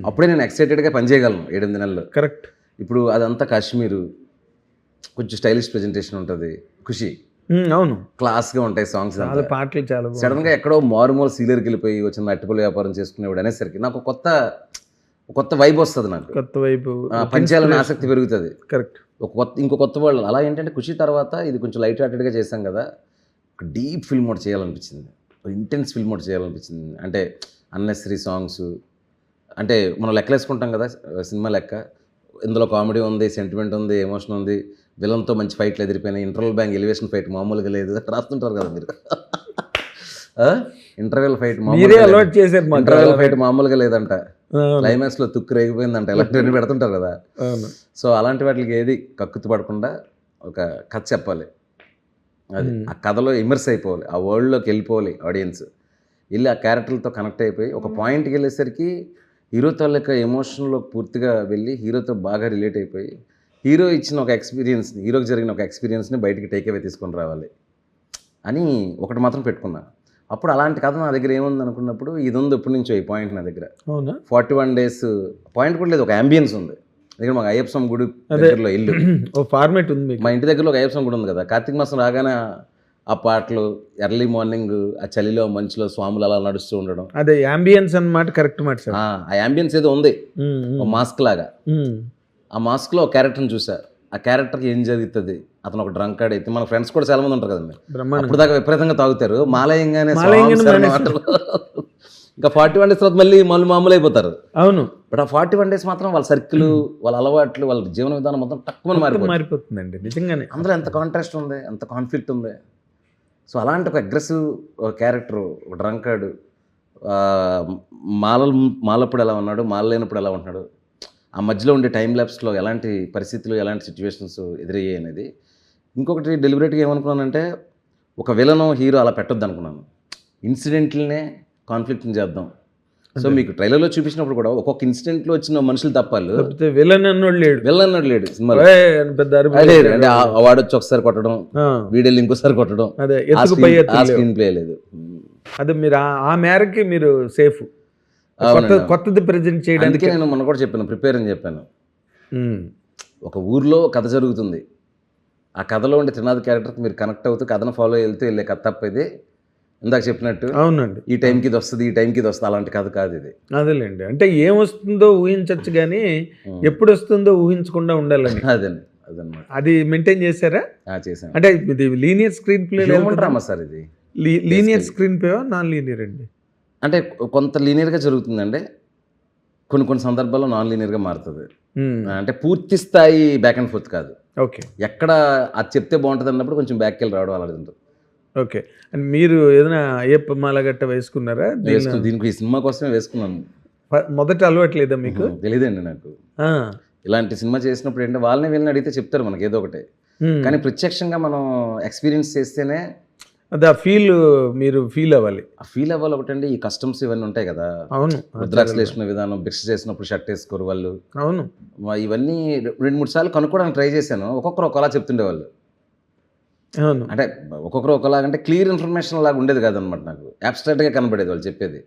అప్పుడే నేను ఎక్సైటెడ్గా పనిచేయగలను 7-8 నెలలు. కరెక్ట్. ఇప్పుడు అదంతా కాశ్మీరు, కొంచెం స్టైలిష్ ప్రజెంటేషన్ ఉంటుంది. ఖుషి అవును, క్లాస్గా ఉంటాయి సాంగ్స్. చాలా పాటలు చాలా బాగుంటాయి. సడన్గా ఎక్కడో మారుమూల సీలర్కి వెళ్ళిపోయి వచ్చిన అట్టిపల్లి వ్యాపారం చేసుకునేవాడు అనేసరికి నాకు కొత్త వైబ్ వస్తుంది. నాకు కొత్త వైపు పనిచేయాలని ఆసక్తి పెరుగుతుంది. కరెక్ట్. ఇంకో కొత్త వాళ్ళు అలా ఏంటంటే ఖుషి తర్వాత ఇది కొంచెం లైట్ హార్టెడ్గా చేశాం కదా, ఒక డీప్ ఫిల్మ్ ఒకటి చేయాలనిపించింది, ఇంటెన్స్ ఫిల్మ్ ఒకటి చేయాలనిపించింది. అంటే అన్నెసరీ సాంగ్స్, అంటే మనం లెక్కలేసుకుంటాం కదా సినిమా లెక్క. ఇందులో కామెడీ ఉంది, సెంటిమెంట్ ఉంది, ఎమోషన్ ఉంది, విలన్తో మంచి ఫైట్లు ఎదిరిపోయినాయి, ఇంటర్వల్ బ్యాంక్ ఎలివేషన్ ఫైట్ మామూలుగా లేదు రాస్తుంటారు కదా మీరు. ఇంటర్వెల్ ఫైట్ ఇంటర్వెల్ ఫైట్ మామూలుగా లేదంట, క్లైమాక్స్లో తుక్కు రేగిపోయిందంట, ఇలాంటివన్నీ పెడుతుంటారు కదా. సో అలాంటి వాటికి ఏది కక్కుతు పడకుండా ఒక కథ చెప్పాలి, అది ఆ కథలో ఇమర్స్ అయిపోవాలి, ఆ వరల్డ్లోకి వెళ్ళిపోవాలి ఆడియన్స్, వెళ్ళి ఆ క్యారెక్టర్లతో కనెక్ట్ అయిపోయి ఒక పాయింట్కి వెళ్ళేసరికి హీరో తాలూకా ఎమోషన్లో పూర్తిగా వెళ్ళి హీరోతో బాగా రిలేట్ అయిపోయి హీరో ఇచ్చిన ఒక ఎక్స్పీరియన్స్ని, హీరోకి జరిగిన ఒక ఎక్స్పీరియన్స్ని బయటికి టేక్ అవే తీసుకొని రావాలి అని ఒకటి మాత్రం పెట్టుకున్నా. అప్పుడు అలాంటి కథ నా దగ్గర ఏముంది అనుకున్నప్పుడు ఇది ఉంది ఎప్పటి నుంచో ఈ పాయింట్ నా దగ్గర. 41 days పాయింట్ కూడా లేదు, ఒక అంబియన్స్ ఉంది దగ్గర. మాకు అయ్యప్ప స్వామి గుడి దగ్గరలో ఇల్లు ఫార్మేట్ ఉంది, మా ఇంటి దగ్గరలో ఒక అయ్యప్ప స్వామి గుడి ఉంది కదా. కార్తీక మాసం రాగానే ఆ పాటలు, ఎర్లీ మార్నింగ్ ఆ చలిలో మంచులో స్వాములు అలా నడుస్తూ ఉండడం, అదే అంబియన్స్ అన్నమాట. కరెక్ట్ మాట. ఆ అంబియన్స్ ఏదో ఉంది, ఒక మాస్క్ లాగా. ఆ మాస్క్లో ఒక క్యారెక్టర్ని చూసా, ఆ క్యారెక్టర్కి ఏం జరుగుతుంది, అతను ఒక డ్రంక్ కార్డ్ అయితే, మన ఫ్రెండ్స్ కూడా చాలా మంది ఉంటారు కదండి, అప్పుడు దాకా విపరీతంగా తాగుతారు, మాలయంగానే ఇంకా 41 days తర్వాత మళ్ళీ మామూలు అయిపోతారు. అవును. బట్ ఆ 41 days మాత్రం వాళ్ళ సర్కిల్, వాళ్ళ అలవాట్లు, వాళ్ళ జీవన విధానం మొత్తం తక్కువ మారిపోతుందండి నిజంగానే. అందులో ఎంత కాంట్రాస్ట్ ఉంది, ఎంత కాన్ఫ్లిక్ట్ ఉంది. సో అలాంటి ఒక అగ్రెసివ్ క్యారెక్టరు, ఒక డ్రంక్ కార్డ్, మాలప్పుడు ఎలా ఉన్నాడు, మాల లేనప్పుడు ఎలా ఉంటున్నాడు, ఆ మధ్యలో ఉండే టైం ల్యాప్స్లో ఎలాంటి పరిస్థితులు, ఎలాంటి సిచ్యువేషన్స్ ఎదురయ్యాయి అనేది. ఇంకొకటి డెలిబరేట్గా ఏమనుకున్నానంటే, ఒక విలను హీరో అలా పెట్టొద్దు అనుకున్నాను, ఇన్సిడెంట్లనే కాన్ఫ్లిక్ట్ని చేద్దాం. సో మీకు ట్రైలర్లో చూపించినప్పుడు కూడా ఒక్కొక్క ఇన్సిడెంట్లో వచ్చిన మనుషులు తప్పాలు, విలన్ అన్నోడు లేడు సినిమాలో. అంటే వాడొచ్చి ఒకసారి కొట్టడం, వీడెళ్ళి ఇంకోసారి కొట్టడం, స్క్రీన్ ప్లే లేదు. అదే మీరు ఆ మేరకి మీరు సేఫ్, కొత్తది ప్రెజెంట్ చేయడానికి. అందుకే నేను మొన్న కూడా చెప్పాను, ప్రిపేర్ అని చెప్పాను. ఒక ఊర్లో కథ జరుగుతుంది, ఆ కథలో ఉండే త్రినాథ్ క్యారెక్టర్కి మీరు కనెక్ట్ అవుతూ కథను ఫాలో వెళ్తూ వెళ్ళే కథ తప్ప ఇది. ఇందాక చెప్పినట్టు అవునండి, ఈ టైంకి ఇది వస్తుంది, ఈ టైంకి ఇది వస్తుంది, అలాంటి కథ కాదు ఇది. అదేలేండి, అంటే ఏం వస్తుందో ఊహించవచ్చు కానీ ఎప్పుడు వస్తుందో ఊహించకుండా ఉండాలని. అదన్నమాట. అది మెయింటైన్ చేశారా? చేశాను. అంటే ఇది linear screen play drama sir ఇది. Linear screen play non linear అండి? అంటే కొంత లీనియర్గా జరుగుతుందండి, కొన్ని సందర్భాల్లో నాన్ లీనియర్గా మారుతుంది. అంటే పూర్తి స్థాయి బ్యాక్ అండ్ ఫోర్త్ కాదు. ఓకే. ఎక్కడ అది చెప్తే బాగుంటుంది అన్నప్పుడు కొంచెం బ్యాక్కి వెళ్ళి రావడం అలాంటి ఉంటుంది. ఓకే. అండ్ మీరు ఏదైనా అయ్యప్ప మాల గట్ట వేసుకున్నారా? దీనికి ఈ సినిమా కోసమే వేసుకున్నాను. మొదట అలవాటు లేదా మీకు? తెలియదండి నాకు. ఇలాంటి సినిమా చేసినప్పుడు ఏంటంటే వాళ్ళని వీళ్ళని అడిగితే చెప్తారు మనకి ఏదో ఒకటి, కానీ ప్రత్యక్షంగా మనం ఎక్స్పీరియన్స్ చేస్తేనే అది ఆ మీరు ఫీల్ అవ్వాలి. ఆ ఫీల్ అవ్వాలి ఒకటండి. ఈ కస్టమ్స్ ఇవన్నీ ఉంటాయి కదా. అవును. రుద్రాక్షలు వేసుకునే విధానం, భిక్ష చేసినప్పుడు షర్ట్ వేసుకోరు వాళ్ళు. అవును. ఇవన్నీ 2-3 సార్లు కనుక్కోవడానికి ట్రై చేశాను. ఒక్కొక్కరు ఒకలా చెప్తుండేవాళ్ళు. అవును. అంటే ఒక్కొక్కరు ఒకలాగా, అంటే క్లియర్ ఇన్ఫర్మేషన్ లాగా ఉండేది కాదనమాట, నాకు అబ్స్ట్రాక్ట్గా కనబడేది వాళ్ళు చెప్పేది.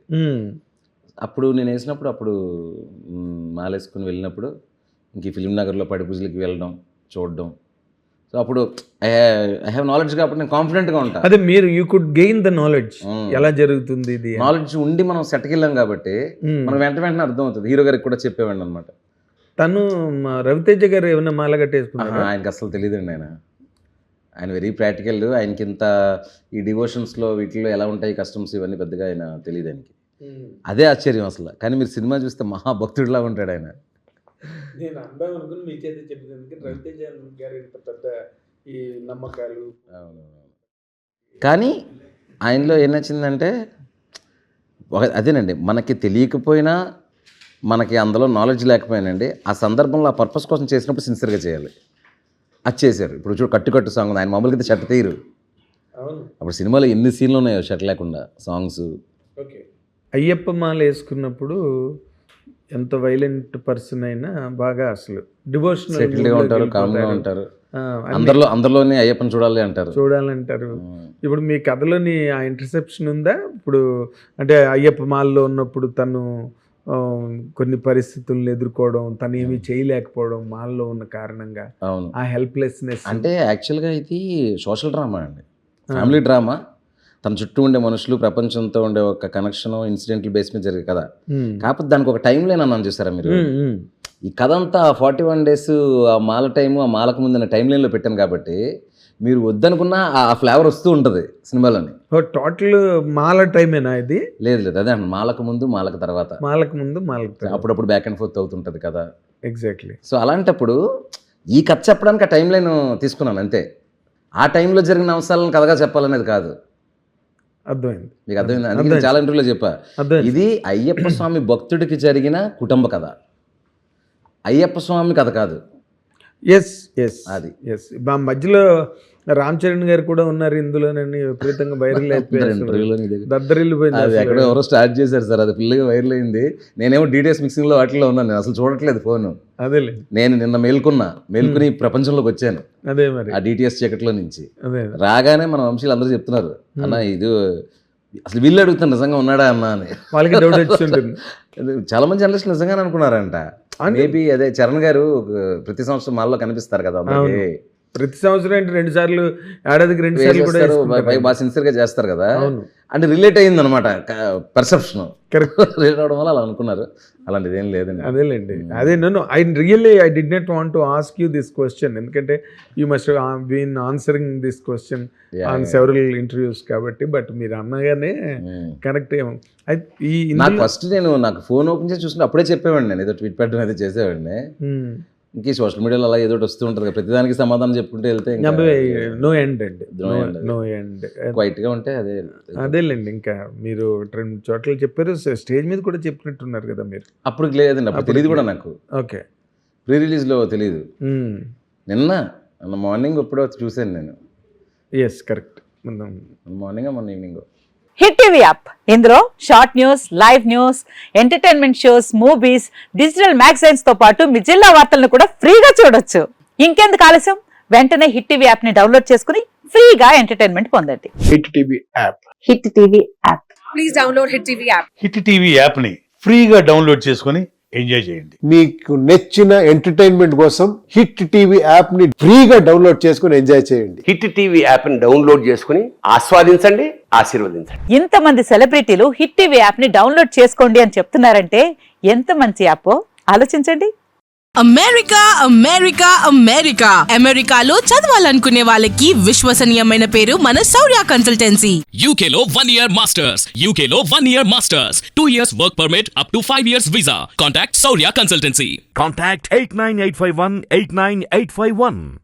అప్పుడు నేను వేసినప్పుడు, అప్పుడు మాలేసుకుని వెళ్ళినప్పుడు ఇంక ఈ ఫిలిం నగర్లో పడి పూజలకి వెళ్ళడం, చూడడం. సో అప్పుడు ఐ హ్యావ్ నాలెడ్జ్ కాబట్టి నేను కాన్ఫిడెంట్గా ఉంటాను. అదే మీరు you could gain the knowledge, ఎలా జరుగుతుంది ఇది నాలెడ్జ్ ఉండి మనం సెట్కి వెళ్ళాం కాబట్టి మనం వెంటనే అర్థం అవుతుంది. హీరో గారికి కూడా చెప్పేవాడి అనమాట. తను రవితేజ గారు ఏమైనా మాల కట్టేసుకున్నారు? ఆయనకి అసలు తెలియదండి. ఆయన వెరీ ప్రాక్టికల్. ఆయనకి ఇంత ఈ డివోషన్స్లో వీటిలో ఎలా ఉంటాయి కస్టమ్స్ ఇవన్నీ పెద్దగా ఆయన తెలియదు ఆయనకి. అదే ఆశ్చర్యం అసలు. కానీ మీరు సినిమా చూస్తే మహాభక్తుడిలా ఉంటాడు ఆయన. నేను అందం అనుకుని మీ చేతి చెప్పినందుకు రవితేజ గారి పెద్ద ఈ నమ్మకాలు. కానీ ఆయనలో ఏం నచ్చిందంటే అదేనండి, మనకి తెలియకపోయినా, మనకి అందులో నాలెడ్జ్ లేకపోయినండి, ఆ సందర్భంలో ఆ పర్పస్ కోసం చేసినప్పుడు సిన్సియర్గా చేయాలి. అది చేశారు. ఇప్పుడు చూడు కట్టు సాంగ్ ఉంది, ఆయన మామూలుగా అయితే షర్ట్ తీయరు. అప్పుడు సినిమాలో ఎన్ని సీన్లు ఉన్నాయో షర్ట్ లేకుండా సాంగ్స్. ఓకే. అయ్యప్ప మాల వేసుకున్నప్పుడు ఎంత వైలెంట్ పర్సన్ అయినా బాగా అసలు డివోషనల్గా ఉంటారు, కామ్గా ఉంటారు. అందరిలోనే అయ్యప్పని చూడాలంటారు. ఇప్పుడు మీ కథలోని ఆ ఇంటర్సెప్షన్ ఉందా? ఇప్పుడు అంటే అయ్యప్ప మాలలో ఉన్నప్పుడు తను కొన్ని పరిస్థితులను ఎదుర్కోవడం, తను ఏమీ చేయలేకపోవడం మాల్లో ఉన్న కారణంగా అవును. ఆ హెల్ప్లెస్నెస్. అంటే యాక్చువల్గా ఇది సోషల్ డ్రామా అండి, ఫ్యామిలీ డ్రామా. తన చుట్టూ ఉండే మనుషులు, ప్రపంచంతో ఉండే ఒక కనెక్షన్, ఇన్సిడెంటల్ బేస్ మీద జరిగే కథ. కాకపోతే దానికి ఒక టైం లైన్ అన్నాను చూసారా మీరు. ఈ కథ అంతా 41 days ఆ మాల టైము, ఆ మాలకు ముందున్న టైం లైన్లో పెట్టాను కాబట్టి మీరు వద్దనుకున్నా ఆ ఫ్లేవర్ వస్తూ ఉంటుంది సినిమాలోని. టోటల్ మాల టైమేనా ఇది? లేదు లేదు, అదే అండి, మాలకు ముందు మాలకు తర్వాత, మాలకు ముందు మాలకు తర్వాత. అప్పుడప్పుడు బ్యాక్ అండ్ ఫోర్త్ అవుతుంటుంది కదా. ఎగ్జాక్ట్లీ. సో అలాంటప్పుడు ఈ కథ చెప్పడానికి ఆ టైం లైన్ తీసుకున్నాను అంతే. ఆ టైంలో జరిగిన అంశాలను కథగా చెప్పాలనేది కాదు. అర్థమైంది. మీకు అర్థమైంది? అందుకే చాలా ఇంటర్వ్యూలో చెప్పా, ఇది అయ్యప్ప స్వామి భక్తుడికి జరిగిన కుటుంబ కథ, అయ్యప్ప స్వామి కథ కాదు. ఎస్ ఎస్, అది ఎస్. మా మధ్యలో రామ్ చరణ్ గారు కూడా ఉన్నారు ఇందులోనని విపరీతంగా వైరల్ అయిపోయారు, దద్దరిల్లిపోయింది. అది ఎక్కడో ఎవరో స్టార్ట్ చేశారు సార్, అది ఫుల్గా వైరల్ అయింది. నేనేమో డీటెయిల్స్ మిక్సింగ్లో వాటిలో ఉన్నాను, నేను అసలు చూడట్లేదు ఫోను. అదేలే, నేను నిన్న మేల్కుని ప్రపంచంలోకి వచ్చాను. అదే మరి ఆ డిటిఎస్ చీకట్లో నుంచి అదే రాగానే మన వంశీలు అందరూ చెప్తున్నారు, అన్న ఇది అసలు వీళ్ళు అడుగుతాను నిజంగా ఉన్నాడా అన్న అని. వాళ్ళకి డౌట్ వచ్చింటుంది. చాలా మంది జర్నలిస్ట్ నిజంగానే అనుకున్నారంట. మేబీ అదే చరణ్ గారు ప్రతి సంవత్సరం మాల్లో కనిపిస్తారు కదా, ప్రతి సంవత్సరం అంటే 2 సార్లు, ఏడాదికి 2 సార్లు కూడా బాగా సిన్సియర్గా చేస్తారు కదా. అంటే రిలేట్ అయింది అనమాట పర్సెప్షన్. కరెక్ట్, రిలేట్ అవడం వల్ల అలా అనుకున్నారు. అలాంటిది ఏం లేదండి. అదేలేండి, అదే నన్ను I did not want to ask you this question, ఎందుకంటే you must been answering this question on several interviews కాబట్టి. బట్ మీరు అన్నగానే కరెక్ట్ ఏమో. నాకు ఫస్ట్ నాకు ఫోన్ ఓపెన్ చేసి చూసుకుంటే అప్పుడే చెప్పేవాడిని, నేను ఏదో ట్వీట్ పెట్టడం అయితే చేసేవాడిని. ఇంక సోషల్ మీడియాలో అలా ఏదో వస్తూ ఉంటుంది, ప్రతిదానికి సమాధానం చెప్పుకుంటూ వెళ్తే నో ఎండ్ అండి, నో ఎండ్. క్వైట్గా ఉంటే అదేలేండి. ఇంకా మీరు 2 చోట్ల చెప్పారు, స్టేజ్ మీద కూడా చెప్పినట్టున్నారు కదా మీరు. అప్పుడు లేదండి, అప్పుడు తెలియదు కూడా నాకు. ఓకే, ప్రీ రిలీజ్లో తెలియదు. నిన్న మార్నింగ్ ఎప్పుడో చూశాను నేను. ఎస్ కరెక్ట్, మార్నింగ్ మొన్న ఈవినింగ్. హిట్ టీవీ యాప్, ఇందులో short news, live news, entertainment shows, movies, digital magazines తో పాటు మీ జిల్లా వార్తలను కూడా ఫ్రీగా చూడొచ్చు. ఇంకెందుకు ఆలస్యం, వెంటనే హిట్ టీవీ యాప్ ని డౌన్లోడ్ చేసుకుని ఫ్రీగా ఎంటర్టైన్మెంట్ పొందండి. Hit TV app, hit TV app. Please download hit TV app. Hit TV app ని ఫ్రీగా డౌన్లోడ్ చేసుకుని ఎంజాయ్ చేయండి. మీకు నచ్చిన ఎంటర్టైన్మెంట్ కోసం హిట్ టీవీ యాప్ ని ఫ్రీగా డౌన్లోడ్ చేసుకుని ఎంజాయ్ చేయండి. హిట్ టీవీ యాప్ ని డౌన్లోడ్ చేసుకుని ఆస్వాదించండి, ఆశీర్వదించండి. ఇంతమంది సెలబ్రిటీలు హిట్ టీవీ యాప్ ని డౌన్లోడ్ చేసుకోండి అని చెప్తున్నారంటే ఎంత మంచి యాప్ ఆలోచించండి. అమెరికా అమెరికా అమెరికా అమెరికాలో చదవాలనుకునే వాళ్ళకి విశ్వసనీయమైన పేరు మన శౌర్య కన్సల్టెన్సీ. UK లో 1 year masters, UK లో 1 year masters, 2 years work permit up to 5 years visa. Contact Saurya Consultancy. Contact 89851 89851.